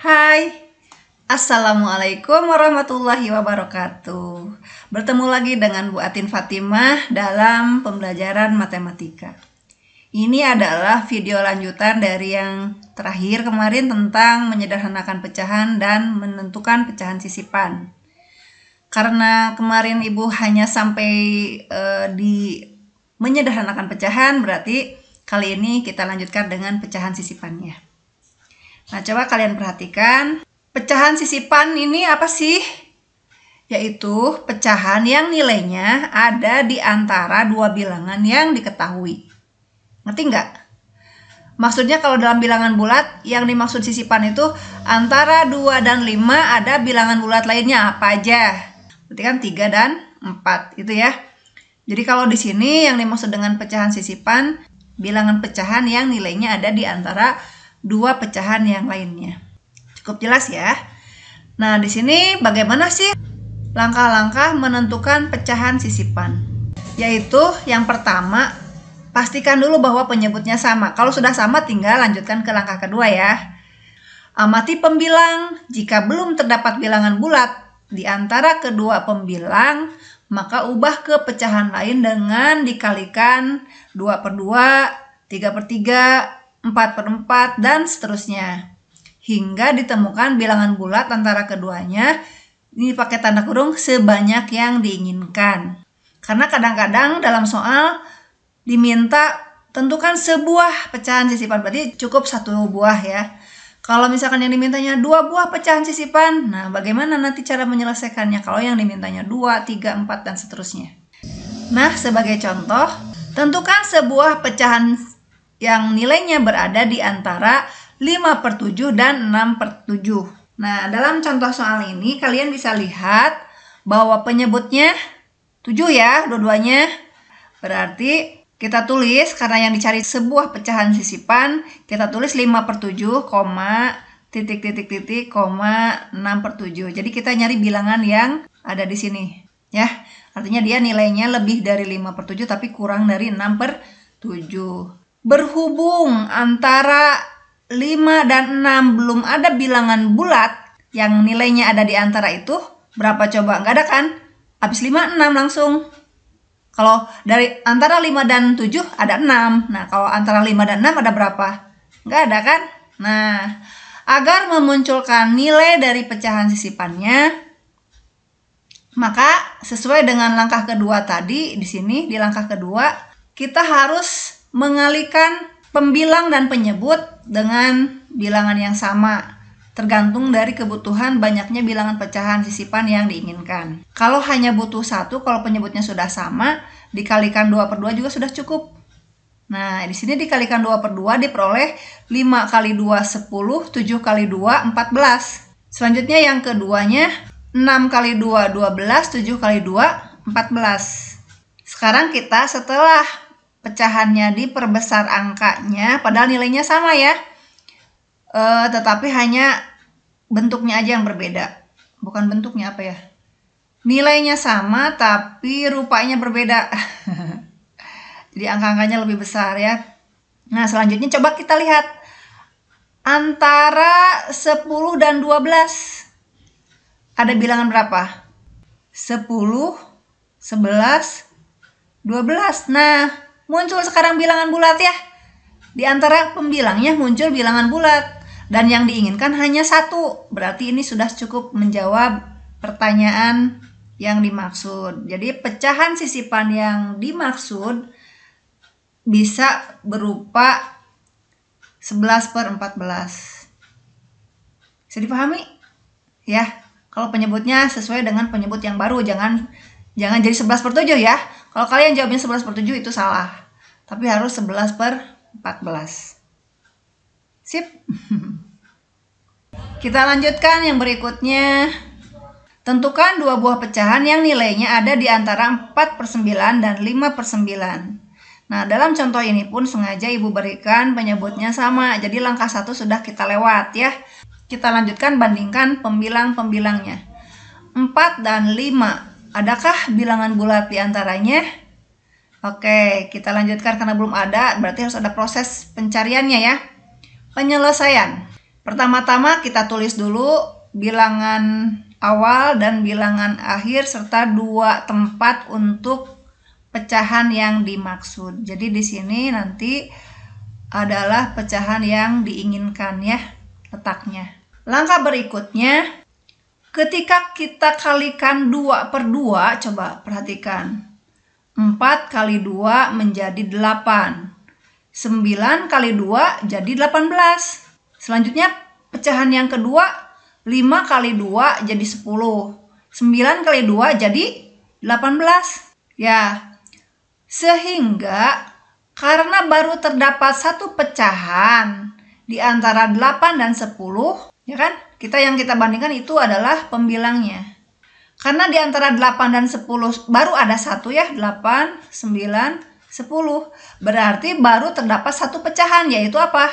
Hai, Assalamualaikum warahmatullahi wabarakatuh. Bertemu lagi dengan Bu Atin Fatimah dalam pembelajaran matematika. Ini adalah video lanjutan dari yang terakhir kemarin tentang menyederhanakan pecahan dan menentukan pecahan sisipan. Karena kemarin Ibu hanya sampai di menyederhanakan pecahan, berarti kali ini kita lanjutkan dengan pecahan sisipannya. Nah, coba kalian perhatikan. Pecahan sisipan ini apa sih? Yaitu pecahan yang nilainya ada di antara dua bilangan yang diketahui. Ngerti nggak? Maksudnya kalau dalam bilangan bulat, yang dimaksud sisipan itu antara 2 dan 5 ada bilangan bulat lainnya apa aja? Berarti kan 3 dan 4 itu ya. Jadi kalau di sini yang dimaksud dengan pecahan sisipan, bilangan pecahan yang nilainya ada di antara dua pecahan yang lainnya. Cukup jelas ya. Nah, di sini bagaimana sih langkah-langkah menentukan pecahan sisipan? Yaitu yang pertama, pastikan dulu bahwa penyebutnya sama. Kalau sudah sama, tinggal lanjutkan ke langkah kedua ya. Amati pembilang. Jika belum terdapat bilangan bulat di antara kedua pembilang, maka ubah ke pecahan lain dengan dikalikan 2/2, 3/3, 4/4, dan seterusnya. Hingga ditemukan bilangan bulat antara keduanya, ini pakai tanda kurung, sebanyak yang diinginkan. Karena kadang-kadang dalam soal diminta tentukan sebuah pecahan sisipan, berarti cukup satu buah ya. Kalau misalkan yang dimintanya 2 buah pecahan sisipan, nah bagaimana nanti cara menyelesaikannya kalau yang dimintanya 2, 3, 4, dan seterusnya. Nah, sebagai contoh, tentukan sebuah pecahan yang nilainya berada di antara 5/7 dan 6/7. Nah, dalam contoh soal ini kalian bisa lihat bahwa penyebutnya 7 ya, dua-duanya. Berarti kita tulis, karena yang dicari sebuah pecahan sisipan, kita tulis 5/7, titik, 6/7. Jadi kita nyari bilangan yang ada di sini ya. Artinya dia nilainya lebih dari 5/7 tapi kurang dari 6/7. Berhubung antara 5 dan 6 belum ada bilangan bulat yang nilainya ada di antara itu, berapa coba? Nggak ada kan? Habis 5, 6 langsung. Kalau dari antara 5 dan 7 ada 6. Nah, kalau antara 5 dan 6 ada berapa? Nggak ada kan? Nah, agar memunculkan nilai dari pecahan sisipannya, maka sesuai dengan langkah kedua tadi, di sini di langkah kedua, kita harus mengalihkan pembilang dan penyebut dengan bilangan yang sama, tergantung dari kebutuhan banyaknya bilangan pecahan sisipan yang diinginkan. Kalau hanya butuh 1, kalau penyebutnya sudah sama, dikalikan 2/2 juga sudah cukup. Nah, di sini dikalikan 2/2 diperoleh 5 kali 2 10, 7 kali 2 14. Selanjutnya yang keduanya 6 kali 2 12, 7 kali 2 14. Sekarang kita setelah pecahannya diperbesar angkanya, padahal nilainya sama ya, tetapi hanya bentuknya aja yang berbeda. Bukan bentuknya, apa ya, nilainya sama tapi rupanya berbeda. Jadi angka-angkanya lebih besar ya. Nah, selanjutnya coba kita lihat antara 10 dan 12 ada bilangan berapa? 10, 11, 12. Nah, muncul sekarang bilangan bulat ya. Di antara pembilangnya muncul bilangan bulat. Dan yang diinginkan hanya 1. Berarti ini sudah cukup menjawab pertanyaan yang dimaksud. Jadi pecahan sisipan yang dimaksud bisa berupa 11/14. Bisa dipahami? Ya, kalau penyebutnya sesuai dengan penyebut yang baru. Jangan jadi 11/7 ya. Kalau kalian jawabnya 11/7 itu salah. Tapi harus 11/14. Sip. Kita lanjutkan yang berikutnya. Tentukan 2 buah pecahan yang nilainya ada di antara 4/9 dan 5/9. Nah, dalam contoh ini pun sengaja Ibu berikan penyebutnya sama. Jadi langkah 1 sudah kita lewat ya. Kita lanjutkan, bandingkan pembilang-pembilangnya. 4 dan 5. Adakah bilangan bulat di antaranya? Oke, kita lanjutkan karena belum ada, berarti harus ada proses pencariannya ya. Penyelesaian. Pertama-tama kita tulis dulu bilangan awal dan bilangan akhir serta 2 tempat untuk pecahan yang dimaksud. Jadi di sini nanti adalah pecahan yang diinginkan ya letaknya. Langkah berikutnya, ketika kita kalikan 2/2, coba perhatikan. 4 kali 2 menjadi 8. 9 kali 2 jadi 18. Selanjutnya pecahan yang kedua, 5 kali 2 jadi 10. 9 kali 2 jadi 18. Ya, sehingga karena baru terdapat satu pecahan di antara 8 dan 10, ya kan? Yang kita bandingkan itu adalah pembilangnya. Karena di antara 8 dan 10 baru ada satu ya, 8, 9, 10. Berarti baru terdapat satu pecahan, yaitu apa?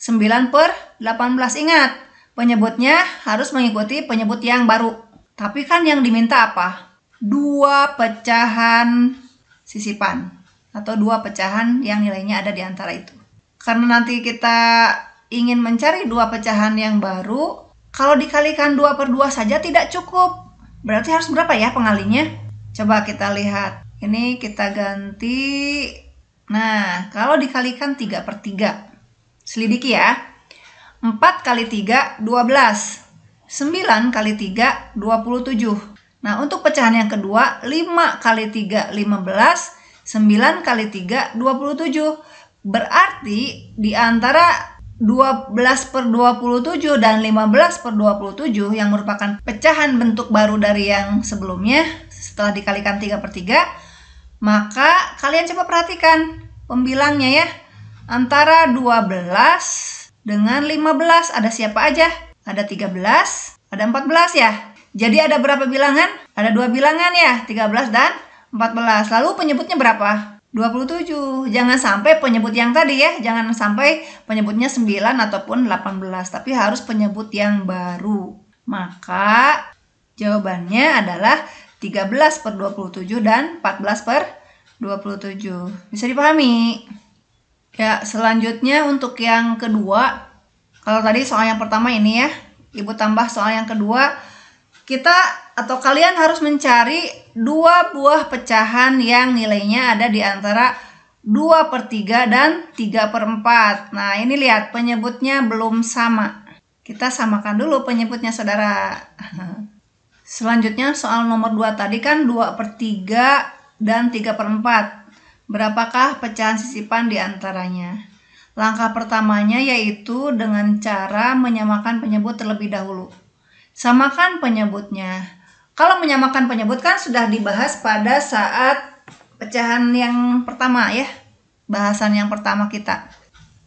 9/18. Ingat, penyebutnya harus mengikuti penyebut yang baru. Tapi kan yang diminta apa? 2 pecahan sisipan atau 2 pecahan yang nilainya ada di antara itu. Karena nanti kita ingin mencari 2 pecahan yang baru, kalau dikalikan 2/2 saja tidak cukup. Berarti harus berapa ya pengalinya? Coba kita lihat. Ini kita ganti. Nah, kalau dikalikan 3/3. Selidiki ya. 4 kali 3, 12. 9 kali 3, 27. Nah, untuk pecahan yang kedua, 5 kali 3, 15. 9 kali 3, 27. Berarti di antara 12/27 dan 15/27 yang merupakan pecahan bentuk baru dari yang sebelumnya setelah dikalikan 3/3, maka kalian coba perhatikan pembilangnya ya. Antara 12 dengan 15 ada siapa aja? Ada 13, ada 14 ya. Jadi ada berapa bilangan? Ada 2 bilangan ya, 13 dan 14. Lalu penyebutnya berapa? 27. Jangan sampai penyebut yang tadi ya, jangan sampai penyebutnya 9 ataupun 18, tapi harus penyebut yang baru. Maka jawabannya adalah 13/27 dan 14/27. Bisa dipahami? Ya, selanjutnya untuk yang kedua, kalau tadi soal yang pertama ini ya, Ibu tambah soal yang kedua, kita atau kalian harus mencari 2 buah pecahan yang nilainya ada di antara 2/3 dan 3/4. Nah, ini lihat penyebutnya belum sama. Kita samakan dulu penyebutnya, saudara. Selanjutnya soal nomor 2 tadi kan 2/3 dan 3/4. Berapakah pecahan sisipan di antaranya? Langkah pertamanya yaitu dengan cara menyamakan penyebut terlebih dahulu. Samakan penyebutnya. Kalau menyamakan penyebut kan sudah dibahas pada saat pecahan yang pertama ya. Bahasan yang pertama kita.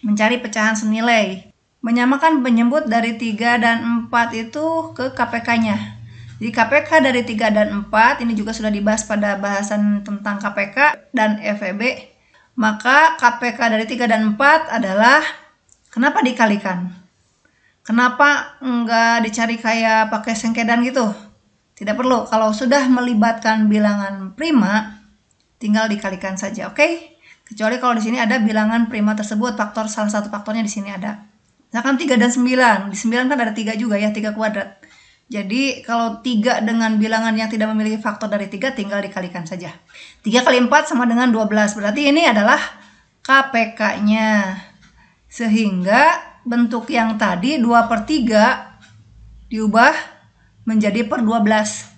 Mencari pecahan senilai. Menyamakan penyebut dari 3 dan 4 itu ke KPK-nya. Jadi KPK dari 3 dan 4 ini juga sudah dibahas pada bahasan tentang KPK dan FEB. Maka KPK dari 3 dan 4 adalah, kenapa dikalikan? Kenapa enggak dicari kayak pakai sengkedan gitu? Tidak perlu. Kalau sudah melibatkan bilangan prima, tinggal dikalikan saja, oke? Kecuali kalau di sini ada bilangan prima tersebut, salah satu faktornya di sini ada. Misalkan 3 dan 9. Di 9 kan ada 3 juga ya, 3 kuadrat. Jadi kalau 3 dengan bilangan yang tidak memiliki faktor dari 3 tinggal dikalikan saja. 3 kali 4 sama dengan 12. Berarti ini adalah KPK-nya. Sehingga bentuk yang tadi 2/3 diubah menjadi per 12.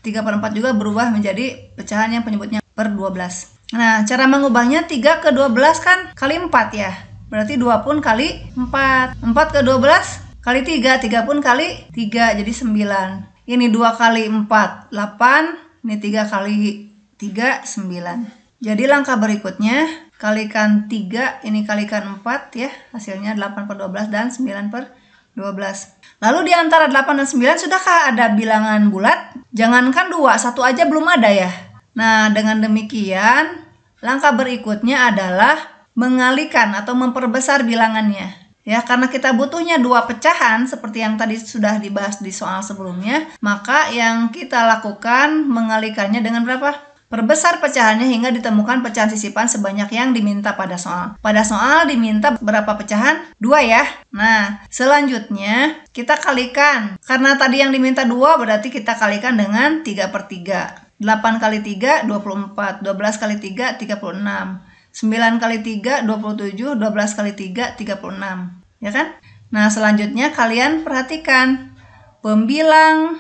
3/4 juga berubah menjadi pecahan yang penyebutnya per 12. Nah, cara mengubahnya 3 ke 12 kan kali 4 ya. Berarti 2 pun kali 4. 4 ke 12 kali 3, 3 pun kali 3, jadi 9. Ini 2 kali 4, 8. Ini 3 kali 3, 9. Jadi langkah berikutnya, kalikan 3, ini kalikan 4 ya. Hasilnya 8/12 dan 9/12. Lalu di antara 8 dan 9, sudahkah ada bilangan bulat? Jangankan 2, 1 aja belum ada ya. Nah, dengan demikian, langkah berikutnya adalah mengalikan atau memperbesar bilangannya. Ya, karena kita butuhnya 2 pecahan seperti yang tadi sudah dibahas di soal sebelumnya, maka yang kita lakukan mengalikannya dengan berapa? Perbesar pecahannya hingga ditemukan pecahan sisipan sebanyak yang diminta pada soal. Pada soal diminta berapa pecahan? 2 ya. Nah, selanjutnya kita kalikan. Karena tadi yang diminta 2 berarti kita kalikan dengan 3/3. 8 kali 3, 24. 12 kali 3, 36. 9 kali 3, 27. 12 kali 3, 36. Ya kan? Nah, selanjutnya kalian perhatikan. Pembilang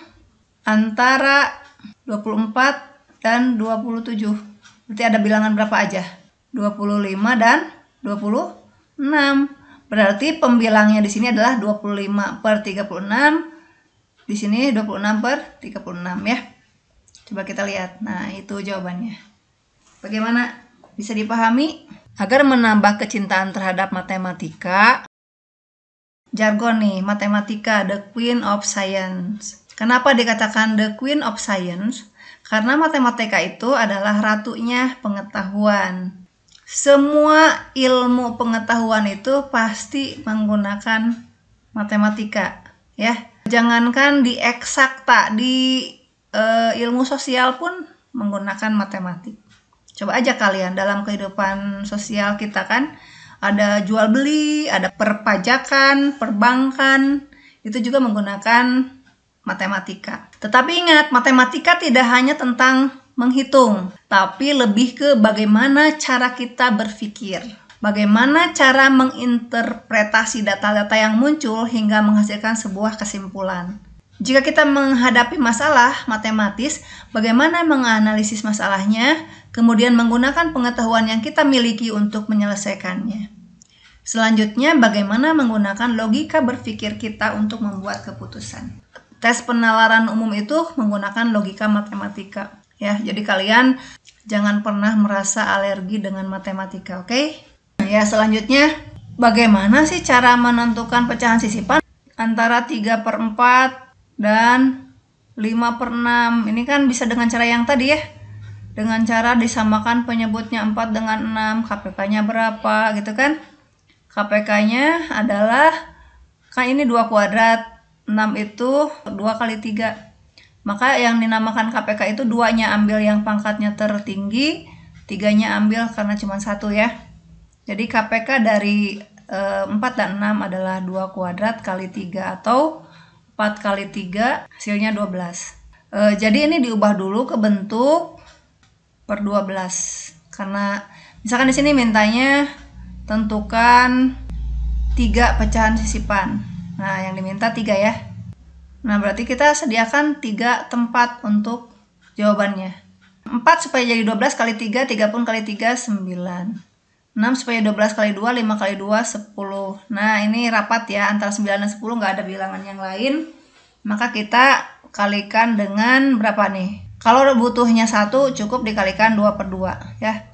antara 24 dan 27. Berarti ada bilangan berapa aja? 25 dan 26. Berarti pembilangnya di sini adalah 25/36. Di sini 26/36 ya. Coba kita lihat. Nah, itu jawabannya. Bagaimana? Bisa dipahami? Agar menambah kecintaan terhadap matematika, jargon nih, matematika, the queen of science. Kenapa dikatakan the queen of science? Karena matematika itu adalah ratunya pengetahuan. Semua ilmu pengetahuan itu pasti menggunakan matematika, ya. Jangankan di eksakta, di ilmu sosial pun menggunakan matematik. Coba aja kalian dalam kehidupan sosial kita kan ada jual beli, ada perpajakan, perbankan, itu juga menggunakan matematika. Tetapi ingat, matematika tidak hanya tentang menghitung, tapi lebih ke bagaimana cara kita berpikir. Bagaimana cara menginterpretasi data-data yang muncul hingga menghasilkan sebuah kesimpulan. Jika kita menghadapi masalah matematis, bagaimana menganalisis masalahnya, kemudian menggunakan pengetahuan yang kita miliki untuk menyelesaikannya. Selanjutnya, bagaimana menggunakan logika berpikir kita untuk membuat keputusan. Tes penalaran umum itu menggunakan logika matematika. Ya, jadi kalian jangan pernah merasa alergi dengan matematika, oke? Ya, selanjutnya, bagaimana sih cara menentukan pecahan sisipan antara 3/4 dan 5/6? Ini kan bisa dengan cara yang tadi ya. Dengan cara disamakan penyebutnya 4 dengan 6, KPK-nya berapa gitu kan? KPK-nya adalah, kan ini 2 kuadrat, 6 itu 2 kali 3. Maka yang dinamakan KPK itu 2-nya ambil yang pangkatnya tertinggi, 3-nya ambil karena cuma 1 ya. Jadi KPK dari 4 dan 6 adalah 2 kuadrat kali 3 atau 4 kali 3 hasilnya 12. Jadi ini diubah dulu ke bentuk per 12. Karena misalkan di sini mintanya tentukan 3 pecahan sisipan. Nah, yang diminta 3 ya. Nah, berarti kita sediakan 3 tempat untuk jawabannya. 4 supaya jadi 12 kali 3, 30 kali 3, 9. 6 supaya 12 kali 2, 5 kali 2, 10. Nah, ini rapat ya, antara 9 dan 10 nggak ada bilangan yang lain. Maka kita kalikan dengan berapa nih? Kalau butuhnya 1, cukup dikalikan 2/2 ya.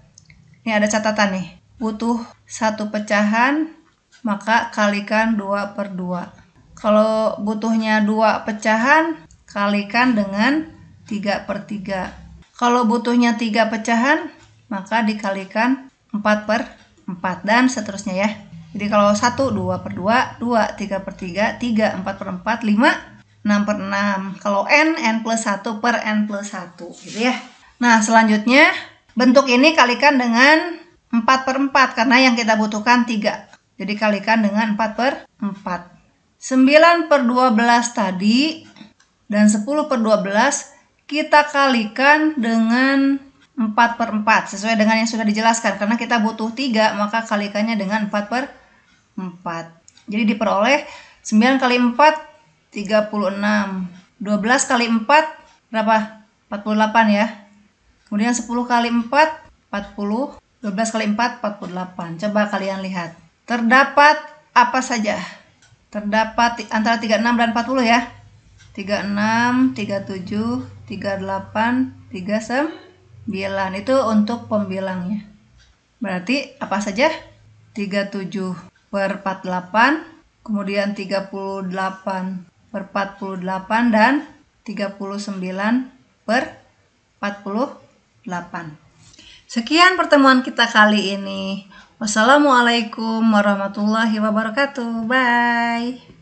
Ini ada catatan nih. Butuh 1 pecahan, maka kalikan 2/2. Kalau butuhnya 2 pecahan, kalikan dengan 3/3. Kalau butuhnya 3 pecahan, maka dikalikan 4/4 dan seterusnya ya. Jadi kalau 1, 2/2, 2, 3/3, 3, 4/4, 5, 6/6. Kalau n plus 1 per n plus 1 gitu ya. Nah, selanjutnya bentuk ini kalikan dengan 4/4 karena yang kita butuhkan 3. Jadi kalikan dengan 4/4. 9/12 tadi dan 10/12 kita kalikan dengan 4/4 sesuai dengan yang sudah dijelaskan. Karena kita butuh 3, maka kalikannya dengan 4/4. Jadi diperoleh 9 kali 4, 36. 12 kali 4, berapa? 48 ya. Kemudian 10 kali 4, 40. 12 kali 4, 48. Coba kalian lihat. Terdapat apa saja? Terdapat antara 36 dan 40 ya. 36, 37, 38, 39. Itu untuk pembilangnya. Berarti apa saja? 37/48, kemudian 38/48 dan 39/48. Sekian pertemuan kita kali ini. Wassalamualaikum warahmatullahi wabarakatuh. Bye.